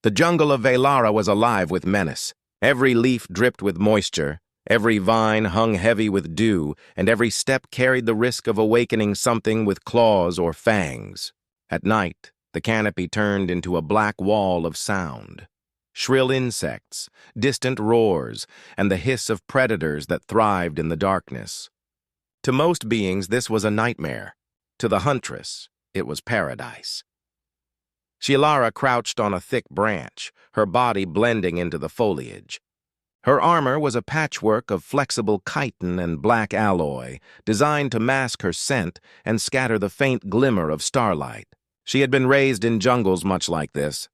The jungle of Velara was alive with menace. Every leaf dripped with moisture, every vine hung heavy with dew, and every step carried the risk of awakening something with claws or fangs. At night, the canopy turned into a black wall of sound. Shrill insects, distant roars, and the hiss of predators that thrived in the darkness. To most beings, this was a nightmare. To the Huntress, it was paradise. Shilara crouched on a thick branch, her body blending into the foliage. Her armor was a patchwork of flexible chitin and black alloy, designed to mask her scent and scatter the faint glimmer of starlight. She had been raised in jungles much like this,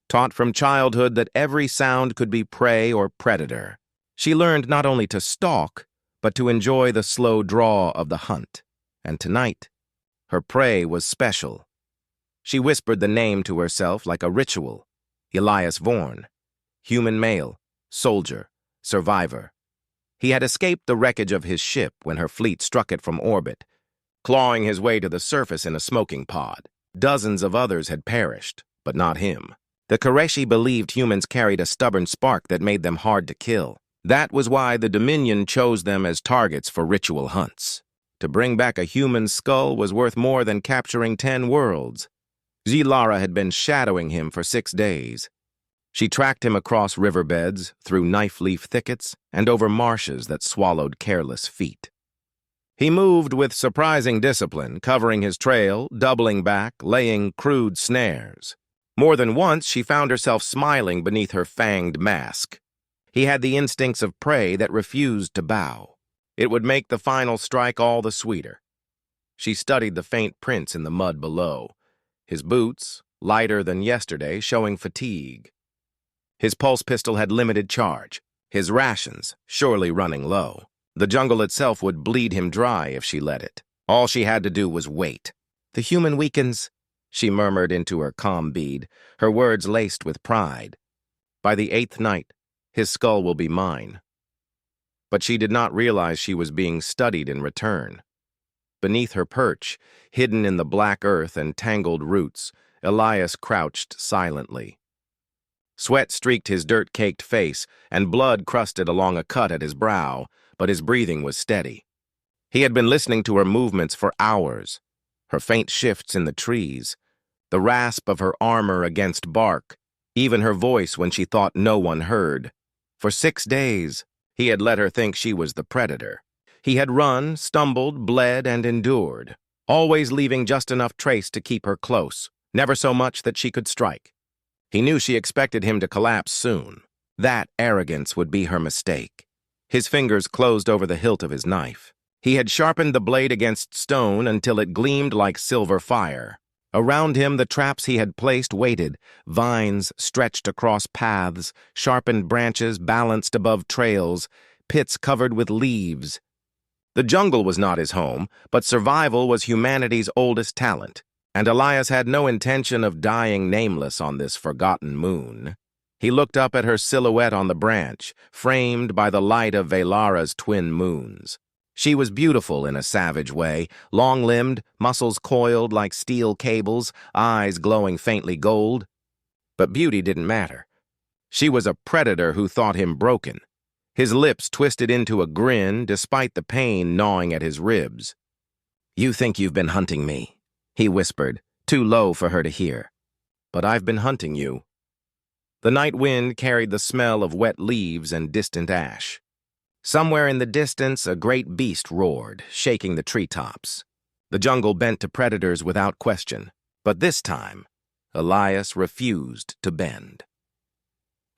taught from childhood that every sound could be prey or predator. She learned not only to stalk, but to enjoy the slow draw of the hunt. And tonight, her prey was special. She whispered the name to herself like a ritual. Elias Vorn. Human male, soldier, survivor. He had escaped the wreckage of his ship when her fleet struck it from orbit, clawing his way to the surface in a smoking pod. Dozens of others had perished, but not him. The Koreshi believed humans carried a stubborn spark that made them hard to kill. That was why the Dominion chose them as targets for ritual hunts. To bring back a human skull was worth more than capturing 10 worlds. Zilara had been shadowing him for 6 days. She tracked him across riverbeds, through knife-leaf thickets, and over marshes that swallowed careless feet. He moved with surprising discipline, covering his trail, doubling back, laying crude snares. More than once, she found herself smiling beneath her fanged mask. He had the instincts of prey that refused to bow. It would make the final strike all the sweeter. She studied the faint prints in the mud below. His boots, lighter than yesterday, showing fatigue. His pulse pistol had limited charge, his rations surely running low. The jungle itself would bleed him dry if she let it. All she had to do was wait. "The human weakens," she murmured into her calm bead, her words laced with pride. "By the 8th night, his skull will be mine." But she did not realize she was being studied in return. Beneath her perch, hidden in the black earth and tangled roots, Elias crouched silently. Sweat streaked his dirt-caked face, and blood crusted along a cut at his brow, but his breathing was steady. He had been listening to her movements for hours, her faint shifts in the trees, the rasp of her armor against bark, even her voice when she thought no one heard. For 6 days, he had let her think she was the predator. He had run, stumbled, bled, and endured, always leaving just enough trace to keep her close, never so much that she could strike. He knew she expected him to collapse soon. That arrogance would be her mistake. His fingers closed over the hilt of his knife. He had sharpened the blade against stone until it gleamed like silver fire. Around him, the traps he had placed waited, vines stretched across paths, sharpened branches balanced above trails, pits covered with leaves. The jungle was not his home, but survival was humanity's oldest talent, and Elias had no intention of dying nameless on this forgotten moon. He looked up at her silhouette on the branch, framed by the light of Velara's twin moons. She was beautiful in a savage way, long-limbed, muscles coiled like steel cables, eyes glowing faintly gold. But beauty didn't matter. She was a predator who thought him broken. His lips twisted into a grin despite the pain gnawing at his ribs. "You think you've been hunting me," he whispered, too low for her to hear. "But I've been hunting you." The night wind carried the smell of wet leaves and distant ash. Somewhere in the distance, a great beast roared, shaking the treetops. The jungle bent to predators without question, but this time, Elias refused to bend.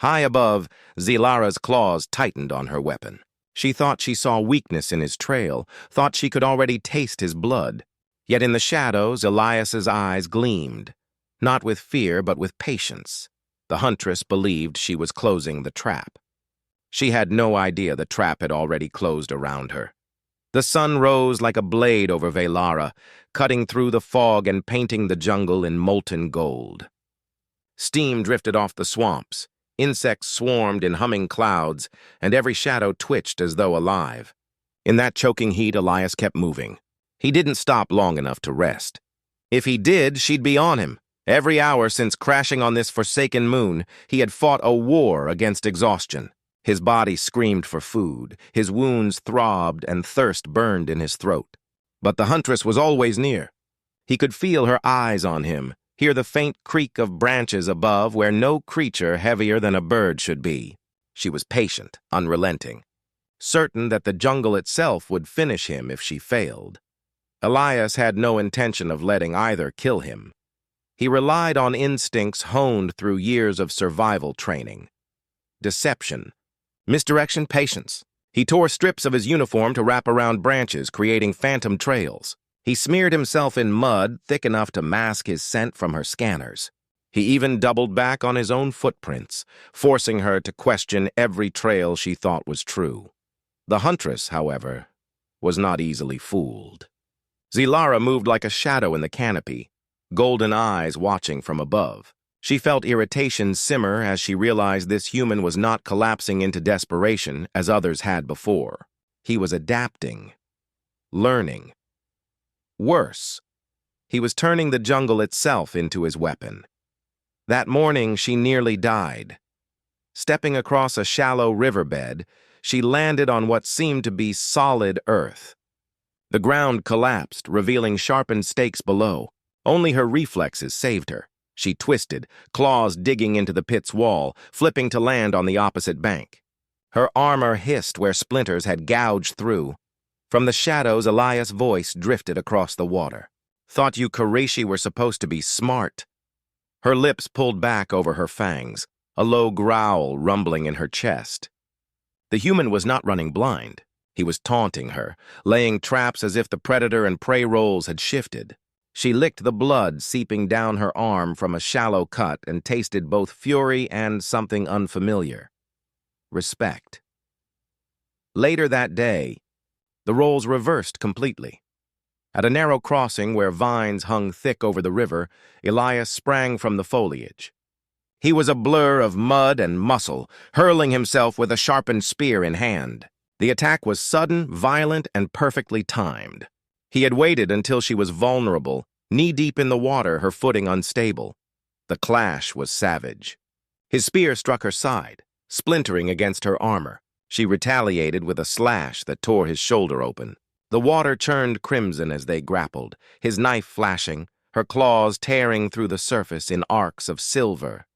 High above, Zilara's claws tightened on her weapon. She thought she saw weakness in his trail, thought she could already taste his blood. Yet in the shadows, Elias's eyes gleamed, not with fear but with patience. The Huntress believed she was closing the trap. She had no idea the trap had already closed around her. The sun rose like a blade over Velara, cutting through the fog and painting the jungle in molten gold. Steam drifted off the swamps, insects swarmed in humming clouds, and every shadow twitched as though alive. In that choking heat, Elias kept moving. He didn't stop long enough to rest. If he did, she'd be on him, Every hour since crashing on this forsaken moon, he had fought a war against exhaustion. His body screamed for food, his wounds throbbed, and thirst burned in his throat. But the Huntress was always near. He could feel her eyes on him, hear the faint creak of branches above where no creature heavier than a bird should be. She was patient, unrelenting, certain that the jungle itself would finish him if she failed. Elias had no intention of letting either kill him. He relied on instincts honed through years of survival training. Deception, misdirection, patience. He tore strips of his uniform to wrap around branches, creating phantom trails. He smeared himself in mud thick enough to mask his scent from her scanners. He even doubled back on his own footprints, forcing her to question every trail she thought was true. The Huntress, however, was not easily fooled. Zilara moved like a shadow in the canopy, golden eyes watching from above. She felt irritation simmer as she realized this human was not collapsing into desperation as others had before. He was adapting, learning. Worse, he was turning the jungle itself into his weapon. That morning, she nearly died. Stepping across a shallow riverbed, she landed on what seemed to be solid earth. The ground collapsed, revealing sharpened stakes below. Only her reflexes saved her. She twisted, claws digging into the pit's wall, flipping to land on the opposite bank. Her armor hissed where splinters had gouged through. From the shadows, Elias' voice drifted across the water. "Thought you Karishi were supposed to be smart." Her lips pulled back over her fangs, a low growl rumbling in her chest. The human was not running blind. He was taunting her, laying traps as if the predator and prey roles had shifted. She licked the blood seeping down her arm from a shallow cut and tasted both fury and something unfamiliar. Respect. Later that day, the roles reversed completely. At a narrow crossing where vines hung thick over the river, Elias sprang from the foliage. He was a blur of mud and muscle, hurling himself with a sharpened spear in hand. The attack was sudden, violent, and perfectly timed. He had waited until she was vulnerable, knee-deep in the water, her footing unstable. The clash was savage. His spear struck her side, splintering against her armor. She retaliated with a slash that tore his shoulder open. The water churned crimson as they grappled, his knife flashing, her claws tearing through the surface in arcs of silver.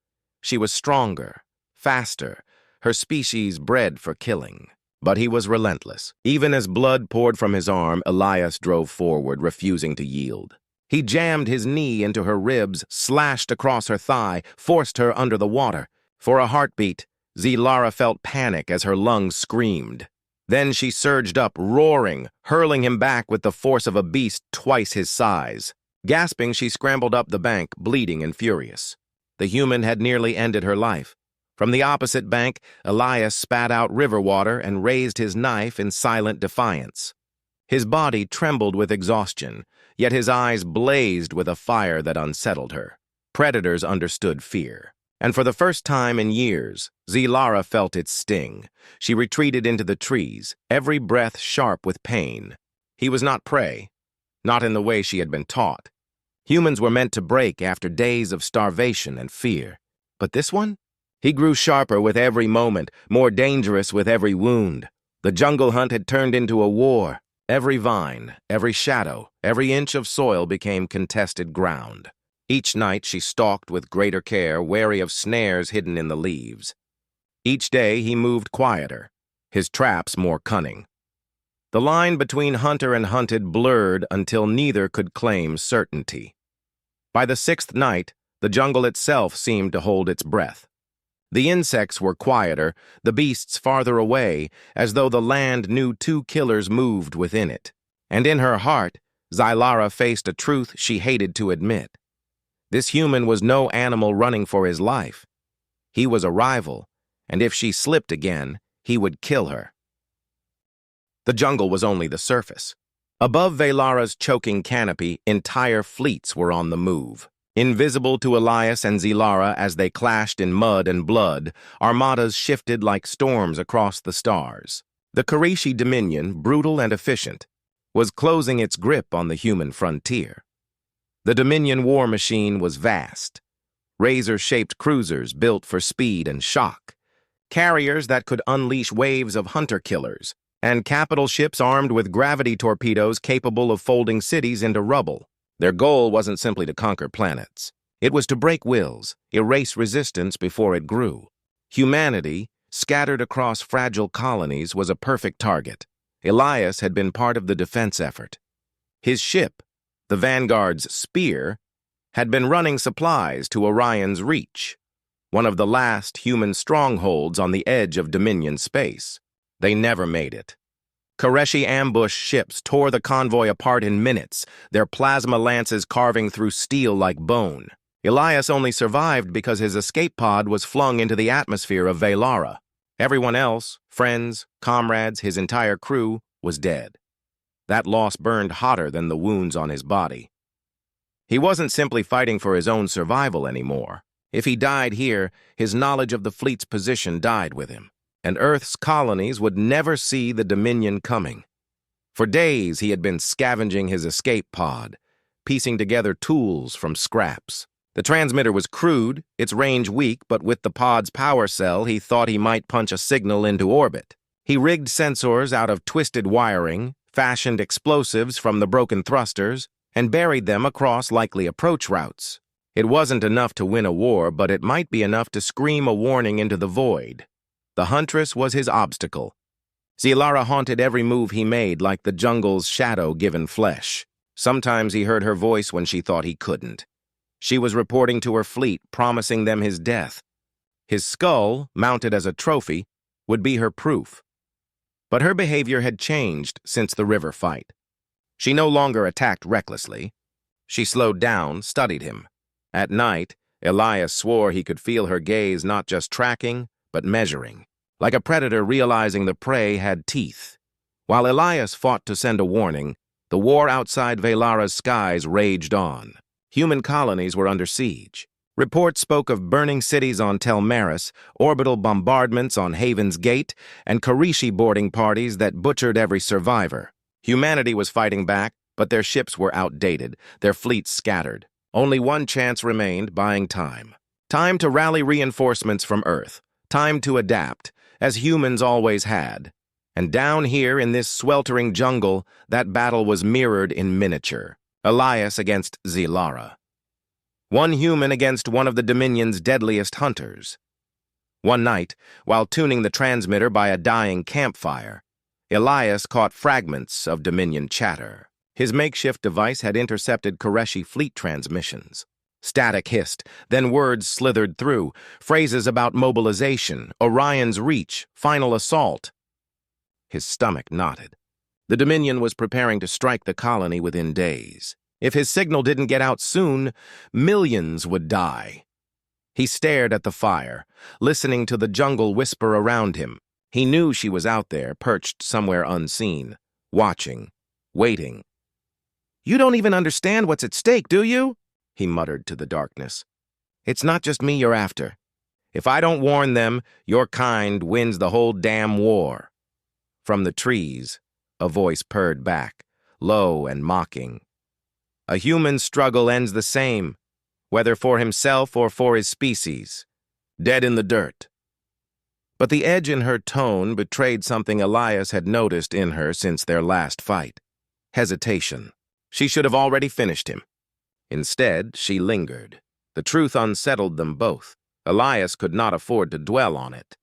She was stronger, faster, her species bred for killing. But he was relentless. Even as blood poured from his arm, Elias drove forward, refusing to yield. He jammed his knee into her ribs, slashed across her thigh, forced her under the water. For a heartbeat, Zilara felt panic as her lungs screamed. Then she surged up, roaring, hurling him back with the force of a beast twice his size. Gasping, she scrambled up the bank, bleeding and furious. The human had nearly ended her life. From the opposite bank, Elias spat out river water and raised his knife in silent defiance. His body trembled with exhaustion, yet his eyes blazed with a fire that unsettled her. Predators understood fear. And for the first time in years, Zilara felt its sting. She retreated into the trees, every breath sharp with pain. He was not prey, not in the way she had been taught. Humans were meant to break after days of starvation and fear. But this one? He grew sharper with every moment, more dangerous with every wound. The jungle hunt had turned into a war. Every vine, every shadow, every inch of soil became contested ground. Each night she stalked with greater care, wary of snares hidden in the leaves. Each day he moved quieter, his traps more cunning. The line between hunter and hunted blurred until neither could claim certainty. By the sixth night, the jungle itself seemed to hold its breath. The insects were quieter, the beasts farther away, as though the land knew two killers moved within it. And in her heart, Zilara faced a truth she hated to admit. This human was no animal running for his life. He was a rival, and if she slipped again, he would kill her. The jungle was only the surface. Above Velara's choking canopy, entire fleets were on the move. Invisible to Elias and Zilara as they clashed in mud and blood, armadas shifted like storms across the stars. The Karishi Dominion, brutal and efficient, was closing its grip on the human frontier. The Dominion war machine was vast. Razor-shaped cruisers built for speed and shock, carriers that could unleash waves of hunter-killers, and capital ships armed with gravity torpedoes capable of folding cities into rubble. Their goal wasn't simply to conquer planets. It was to break wills, erase resistance before it grew. Humanity, scattered across fragile colonies, was a perfect target. Elias had been part of the defense effort. His ship, the Vanguard's Spear, had been running supplies to Orion's Reach, one of the last human strongholds on the edge of Dominion space. They never made it. Koreshi ambush ships tore the convoy apart in minutes, their plasma lances carving through steel like bone. Elias only survived because his escape pod was flung into the atmosphere of Velara. Everyone else, friends, comrades, his entire crew, was dead. That loss burned hotter than the wounds on his body. He wasn't simply fighting for his own survival anymore. If he died here, his knowledge of the fleet's position died with him, and Earth's colonies would never see the Dominion coming. For days he had been scavenging his escape pod, piecing together tools from scraps. The transmitter was crude, its range weak, but with the pod's power cell, he thought he might punch a signal into orbit. He rigged sensors out of twisted wiring, fashioned explosives from the broken thrusters, and buried them across likely approach routes. It wasn't enough to win a war, but it might be enough to scream a warning into the void. The Huntress was his obstacle. Zilara haunted every move he made like the jungle's shadow given flesh. Sometimes he heard her voice when she thought he couldn't. She was reporting to her fleet, promising them his death. His skull, mounted as a trophy, would be her proof. But her behavior had changed since the river fight. She no longer attacked recklessly. She slowed down, studied him. At night, Elias swore he could feel her gaze not just tracking, but measuring, like a predator realizing the prey had teeth. While Elias fought to send a warning, the war outside Velara's skies raged on. Human colonies were under siege. Reports spoke of burning cities on Tel Maris, orbital bombardments on Haven's Gate, and Karishi boarding parties that butchered every survivor. Humanity was fighting back, but their ships were outdated, their fleets scattered. Only one chance remained, buying time. Time to rally reinforcements from Earth. Time to adapt, as humans always had. And down here in this sweltering jungle, that battle was mirrored in miniature. Elias against Zilara. One human against one of the Dominion's deadliest hunters. One night, while tuning the transmitter by a dying campfire, Elias caught fragments of Dominion chatter. His makeshift device had intercepted Koreshi fleet transmissions. Static hissed, then words slithered through, phrases about mobilization, Orion's Reach, final assault. His stomach knotted. The Dominion was preparing to strike the colony within days. If his signal didn't get out soon, millions would die. He stared at the fire, listening to the jungle whisper around him. He knew she was out there, perched somewhere unseen, watching, waiting. "You don't even understand what's at stake, do you?" he muttered to the darkness. "It's not just me you're after. If I don't warn them, your kind wins the whole damn war." From the trees, a voice purred back, low and mocking. "A human struggle ends the same, whether for himself or for his species. Dead in the dirt." But the edge in her tone betrayed something Elias had noticed in her since their last fight. Hesitation. She should have already finished him. Instead, she lingered. The truth unsettled them both. Elias could not afford to dwell on it.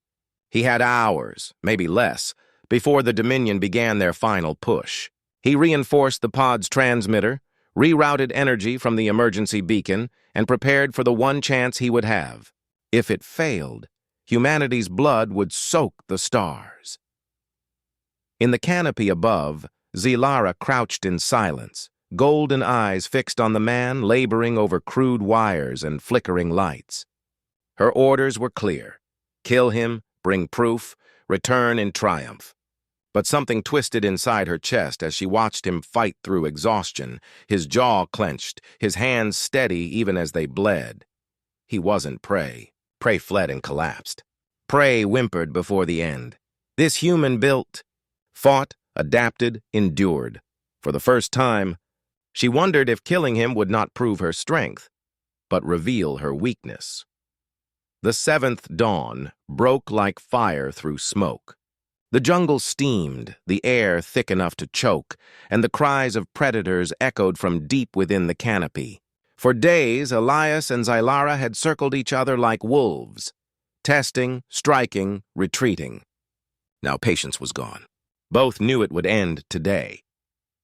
He had hours, maybe less, before the Dominion began their final push. He reinforced the pod's transmitter, rerouted energy from the emergency beacon, and prepared for the one chance he would have. If it failed, humanity's blood would soak the stars. In the canopy above, Zilara crouched in silence, golden eyes fixed on the man laboring over crude wires and flickering lights. Her orders were clear. Kill him, bring proof, return in triumph. But something twisted inside her chest as she watched him fight through exhaustion, his jaw clenched, his hands steady even as they bled. He wasn't prey. Prey fled and collapsed. Prey whimpered before the end. This human built, fought, adapted, endured. For the first time, She wondered if killing him would not prove her strength, but reveal her weakness. The seventh dawn broke like fire through smoke. The jungle steamed, the air thick enough to choke, and the cries of predators echoed from deep within the canopy. For days, Elias and Zylara had circled each other like wolves, testing, striking, retreating. Now patience was gone. Both knew it would end today.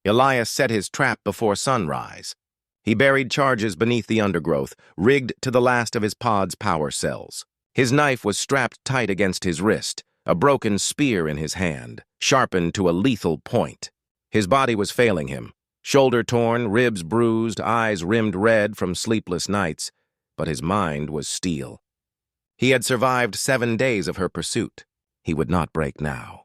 Elias set his trap before sunrise. He buried charges beneath the undergrowth, rigged to the last of his pod's power cells. His knife was strapped tight against his wrist, a broken spear in his hand, sharpened to a lethal point. His body was failing him, shoulder torn, ribs bruised, eyes rimmed red from sleepless nights, but his mind was steel. He had survived 7 days of her pursuit. He would not break now.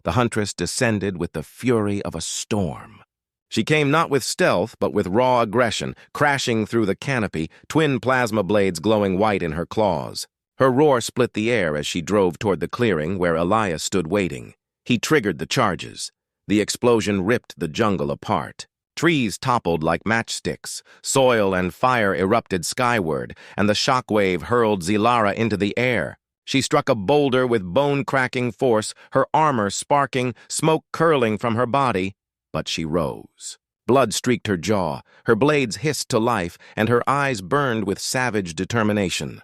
The Huntress descended with the fury of a storm. She came not with stealth, but with raw aggression, crashing through the canopy, twin plasma blades glowing white in her claws. Her roar split the air as she drove toward the clearing where Elias stood waiting. He triggered the charges. The explosion ripped the jungle apart. Trees toppled like matchsticks, soil and fire erupted skyward, and the shockwave hurled Zylara into the air. She struck a boulder with bone-cracking force, her armor sparking, smoke curling from her body, but she rose. Blood streaked her jaw, her blades hissed to life, and her eyes burned with savage determination.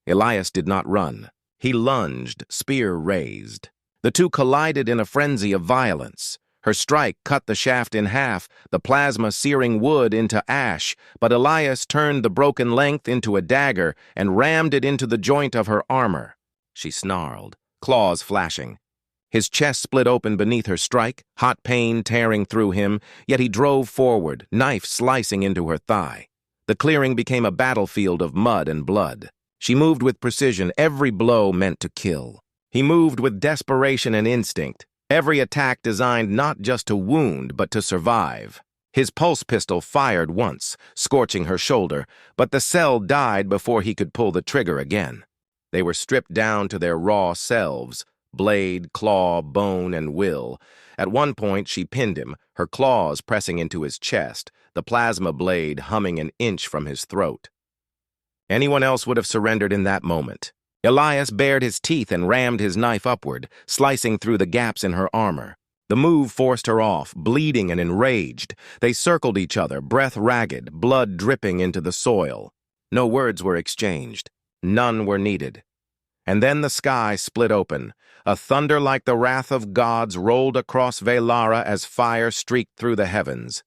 Elias did not run. He lunged, spear raised. The two collided in a frenzy of violence. Her strike cut the shaft in half, the plasma searing wood into ash, but Elias turned the broken length into a dagger and rammed it into the joint of her armor. She snarled, claws flashing. His chest split open beneath her strike, hot pain tearing through him, yet he drove forward, knife slicing into her thigh. The clearing became a battlefield of mud and blood. She moved with precision, every blow meant to kill. He moved with desperation and instinct, every attack designed not just to wound, but to survive. His pulse pistol fired once, scorching her shoulder, but the cell died before he could pull the trigger again. They were stripped down to their raw selves, blade, claw, bone, and will. At one point, she pinned him, her claws pressing into his chest, the plasma blade humming an inch from his throat. Anyone else would have surrendered in that moment. Elias bared his teeth and rammed his knife upward, slicing through the gaps in her armor. The move forced her off, bleeding and enraged. They circled each other, breath ragged, blood dripping into the soil. No words were exchanged. None were needed. And then the sky split open. A thunder like the wrath of gods rolled across Velara as fire streaked through the heavens.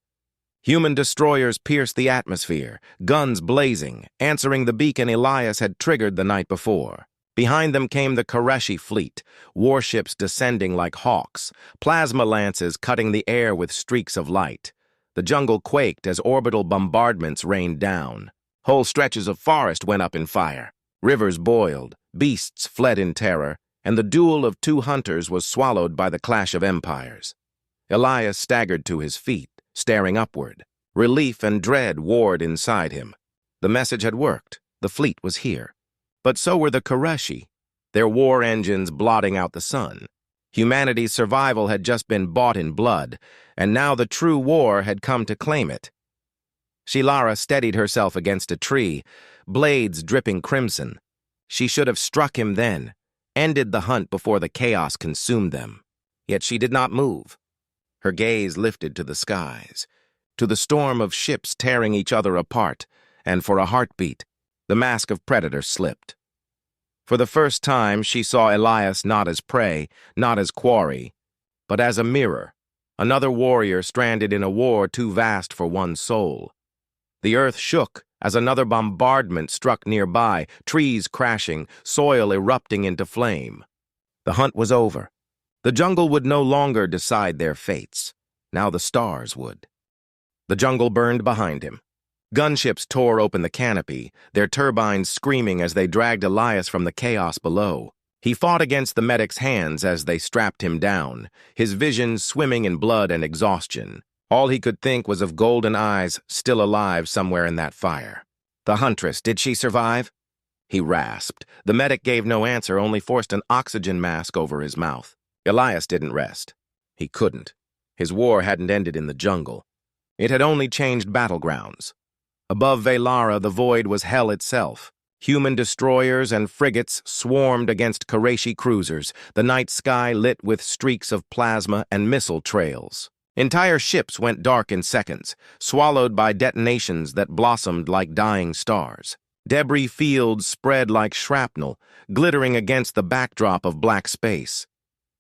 Human destroyers pierced the atmosphere, guns blazing, answering the beacon Elias had triggered the night before. Behind them came the Koreshi fleet, warships descending like hawks, plasma lances cutting the air with streaks of light. The jungle quaked as orbital bombardments rained down. Whole stretches of forest went up in fire. Rivers boiled, beasts fled in terror, and the duel of two hunters was swallowed by the clash of empires. Elias staggered to his feet, staring upward. Relief and dread warred inside him. The message had worked. The fleet was here. But so were the Koreshi, their war engines blotting out the sun. Humanity's survival had just been bought in blood, and now the true war had come to claim it. Zylara steadied herself against a tree, blades dripping crimson. She should have struck him then, ended the hunt before the chaos consumed them. Yet she did not move. Her gaze lifted to the skies, to the storm of ships tearing each other apart, and for a heartbeat, the mask of predator slipped. For the first time, she saw Elias not as prey, not as quarry, but as a mirror, another warrior stranded in a war too vast for one soul. The earth shook as another bombardment struck nearby, trees crashing, soil erupting into flame. The hunt was over. The jungle would no longer decide their fates. Now the stars would. The jungle burned behind him. Gunships tore open the canopy, their turbines screaming as they dragged Elias from the chaos below. He fought against the medic's hands as they strapped him down, his vision swimming in blood and exhaustion. All he could think was of golden eyes still alive somewhere in that fire. The Huntress, did she survive? He rasped. The medic gave no answer, only forced an oxygen mask over his mouth. Elias didn't rest. He couldn't. His war hadn't ended in the jungle. It had only changed battlegrounds. Above Velara, the void was hell itself. Human destroyers and frigates swarmed against Qurayshi cruisers, the night sky lit with streaks of plasma and missile trails. Entire ships went dark in seconds, swallowed by detonations that blossomed like dying stars. Debris fields spread like shrapnel, glittering against the backdrop of black space.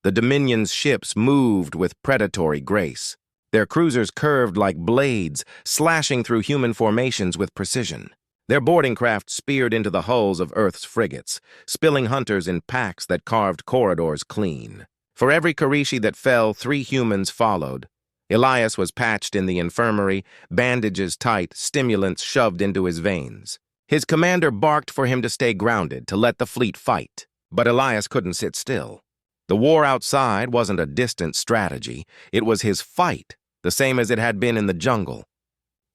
The Dominion's ships moved with predatory grace. Their cruisers curved like blades, slashing through human formations with precision. Their boarding craft speared into the hulls of Earth's frigates, spilling hunters in packs that carved corridors clean. For every Qurayshi that fell, 3 humans followed. Elias was patched in the infirmary, bandages tight, stimulants shoved into his veins. His commander barked for him to stay grounded, to let the fleet fight. But Elias couldn't sit still. The war outside wasn't a distant strategy. It was his fight, the same as it had been in the jungle.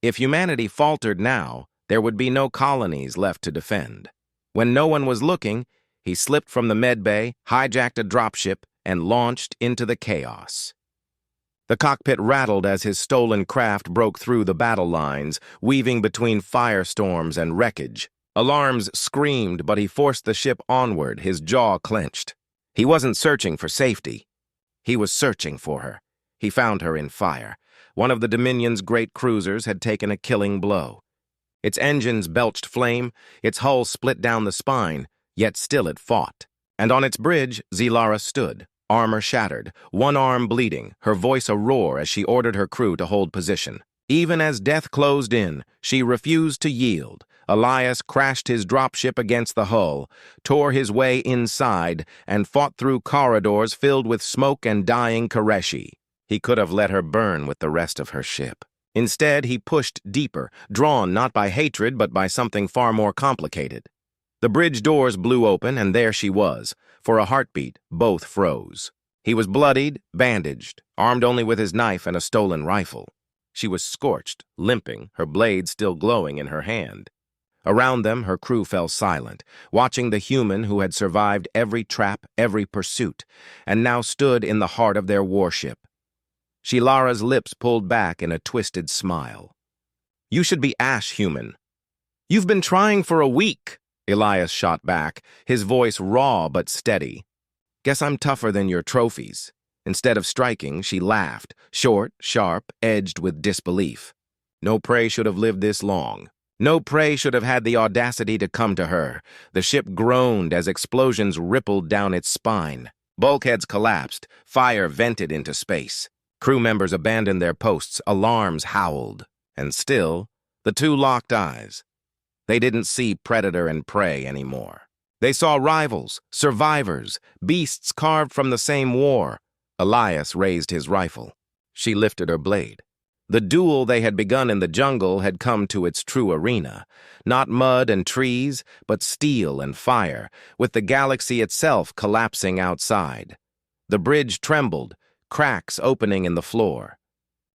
If humanity faltered now, there would be no colonies left to defend. When no one was looking, he slipped from the medbay, hijacked a dropship, and launched into the chaos. The cockpit rattled as his stolen craft broke through the battle lines, weaving between firestorms and wreckage. Alarms screamed, but he forced the ship onward, his jaw clenched. He wasn't searching for safety. He was searching for her. He found her in fire. One of the Dominion's great cruisers had taken a killing blow. Its engines belched flame, its hull split down the spine, yet still it fought. And on its bridge, Zilara stood, armor shattered, one arm bleeding, her voice a roar as she ordered her crew to hold position. Even as death closed in, she refused to yield. Elias crashed his dropship against the hull, tore his way inside, and fought through corridors filled with smoke and dying Qurayshi. He could have let her burn with the rest of her ship. Instead, he pushed deeper, drawn not by hatred but by something far more complicated. The bridge doors blew open, and there she was. For a heartbeat, both froze. He was bloodied, bandaged, armed only with his knife and a stolen rifle. She was scorched, limping, her blade still glowing in her hand. Around them, her crew fell silent, watching the human who had survived every trap, every pursuit, and now stood in the heart of their warship. Shilara's lips pulled back in a twisted smile. "You should be ash human." "You've been trying for a week," Elias shot back, his voice raw but steady. "Guess I'm tougher than your trophies." Instead of striking, she laughed, short, sharp, edged with disbelief. No prey should have lived this long. No prey should have had the audacity to come to her. The ship groaned as explosions rippled down its spine. Bulkheads collapsed, fire vented into space. Crew members abandoned their posts, alarms howled. And still, the two locked eyes. They didn't see predator and prey anymore. They saw rivals, survivors, beasts carved from the same war. Elias raised his rifle. She lifted her blade. The duel they had begun in the jungle had come to its true arena. Not mud and trees, but steel and fire, with the galaxy itself collapsing outside. The bridge trembled, cracks opening in the floor.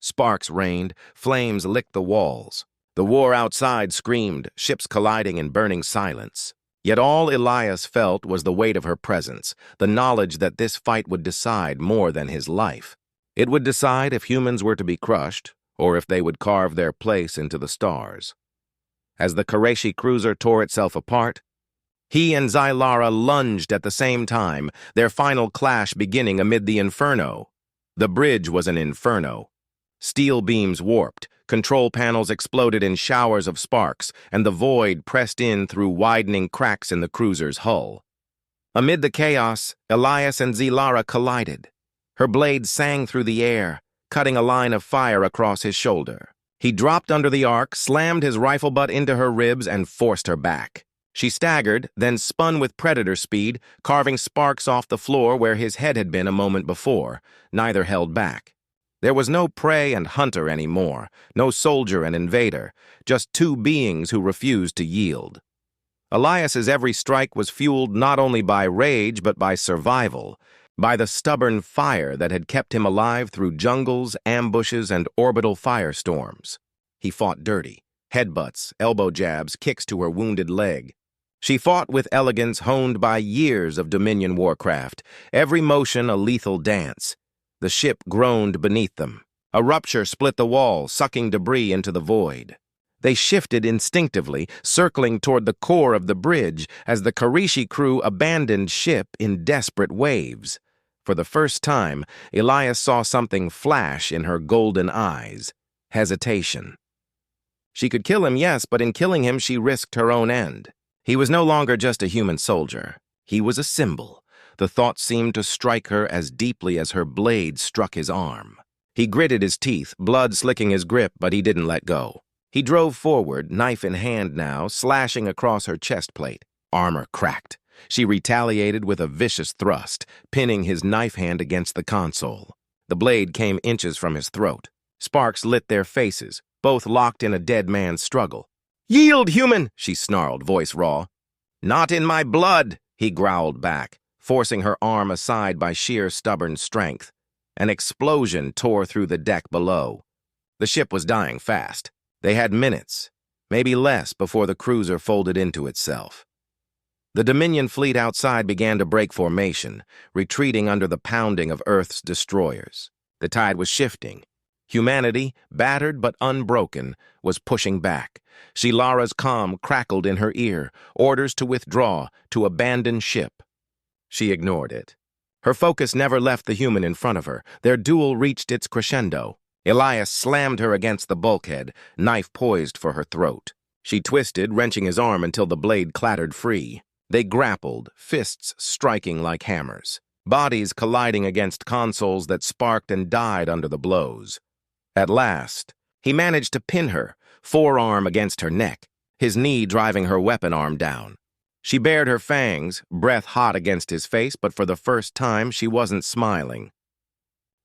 Sparks rained, flames licked the walls. The war outside screamed, ships colliding in burning silence. Yet all Elias felt was the weight of her presence, the knowledge that this fight would decide more than his life. It would decide if humans were to be crushed, or if they would carve their place into the stars. As the Qurayshi cruiser tore itself apart, he and Zilara lunged at the same time, their final clash beginning amid the inferno. The bridge was an inferno. Steel beams warped, control panels exploded in showers of sparks, and the void pressed in through widening cracks in the cruiser's hull. Amid the chaos, Elias and Zilara collided. Her blade sang through the air, cutting a line of fire across his shoulder. He dropped under the arc, slammed his rifle butt into her ribs, and forced her back. She staggered, then spun with predator speed, carving sparks off the floor where his head had been a moment before. Neither held back. There was no prey and hunter anymore, no soldier and invader, just two beings who refused to yield. Elias's every strike was fueled not only by rage but by survival, by the stubborn fire that had kept him alive through jungles, ambushes, and orbital firestorms. He fought dirty, headbutts, elbow jabs, kicks to her wounded leg. She fought with elegance honed by years of Dominion warcraft, every motion a lethal dance. The ship groaned beneath them. A rupture split the wall, sucking debris into the void. They shifted instinctively, circling toward the core of the bridge as the Karishi crew abandoned ship in desperate waves. For the first time, Elias saw something flash in her golden eyes. Hesitation. She could kill him, yes, but in killing him she risked her own end. He was no longer just a human soldier. He was a symbol. The thought seemed to strike her as deeply as her blade struck his arm. He gritted his teeth, blood slicking his grip, but he didn't let go. He drove forward, knife in hand now, slashing across her chest plate. Armor cracked. She retaliated with a vicious thrust, pinning his knife hand against the console. The blade came inches from his throat. Sparks lit their faces, both locked in a dead man's struggle. "Yield, human!" she snarled, voice raw. "Not in my blood!" he growled back, forcing her arm aside by sheer stubborn strength. An explosion tore through the deck below. The ship was dying fast. They had minutes, maybe less, before the cruiser folded into itself. The Dominion fleet outside began to break formation, retreating under the pounding of Earth's destroyers. The tide was shifting. Humanity, battered but unbroken, was pushing back. Shilara's comm crackled in her ear, orders to withdraw, to abandon ship. She ignored it. Her focus never left the human in front of her. Their duel reached its crescendo. Elias slammed her against the bulkhead, knife poised for her throat. She twisted, wrenching his arm until the blade clattered free. They grappled, fists striking like hammers, bodies colliding against consoles that sparked and died under the blows. At last, he managed to pin her, forearm against her neck, his knee driving her weapon arm down. She bared her fangs, breath hot against his face, but for the first time she wasn't smiling.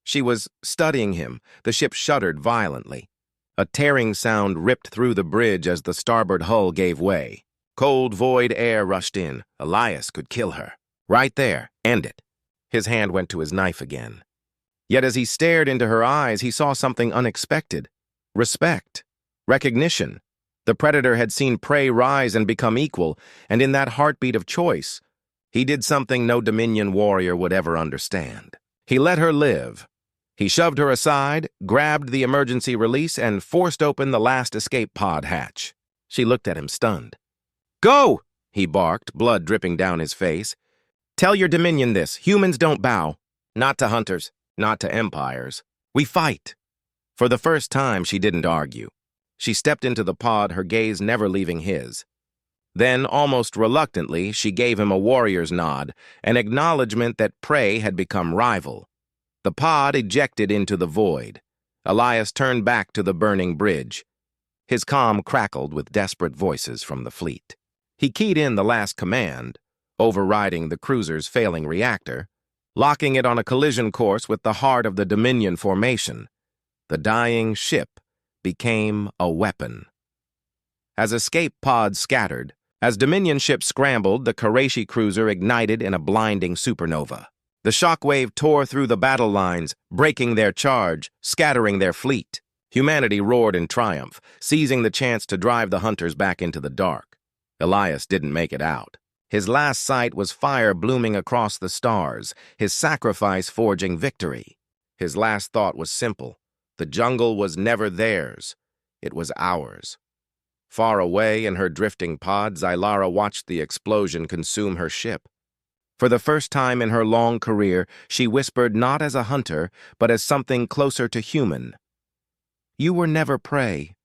She was studying him. The ship shuddered violently. A tearing sound ripped through the bridge as the starboard hull gave way. Cold, void air rushed in. Elias could kill her. Right there. End it. His hand went to his knife again. Yet as he stared into her eyes, he saw something unexpected. Respect. Recognition. The predator had seen prey rise and become equal, and in that heartbeat of choice, he did something no Dominion warrior would ever understand. He let her live. He shoved her aside, grabbed the emergency release, and forced open the last escape pod hatch. She looked at him stunned. "Go!" he barked, blood dripping down his face. "Tell your Dominion this. Humans don't bow. Not to hunters, not to empires. We fight." For the first time, she didn't argue. She stepped into the pod, her gaze never leaving his. Then, almost reluctantly, she gave him a warrior's nod, an acknowledgement that prey had become rival. The pod ejected into the void. Elias turned back to the burning bridge. His comm crackled with desperate voices from the fleet. He keyed in the last command, overriding the cruiser's failing reactor, locking it on a collision course with the heart of the Dominion formation. The dying ship became a weapon. As escape pods scattered, as Dominion ships scrambled, the Karishi cruiser ignited in a blinding supernova. The shockwave tore through the battle lines, breaking their charge, scattering their fleet. Humanity roared in triumph, seizing the chance to drive the hunters back into the dark. Elias didn't make it out. His last sight was fire blooming across the stars, his sacrifice forging victory. His last thought was simple. The jungle was never theirs. It was ours. Far away in her drifting pod, Zylara watched the explosion consume her ship. For the first time in her long career, she whispered not as a hunter, but as something closer to human. "You were never prey.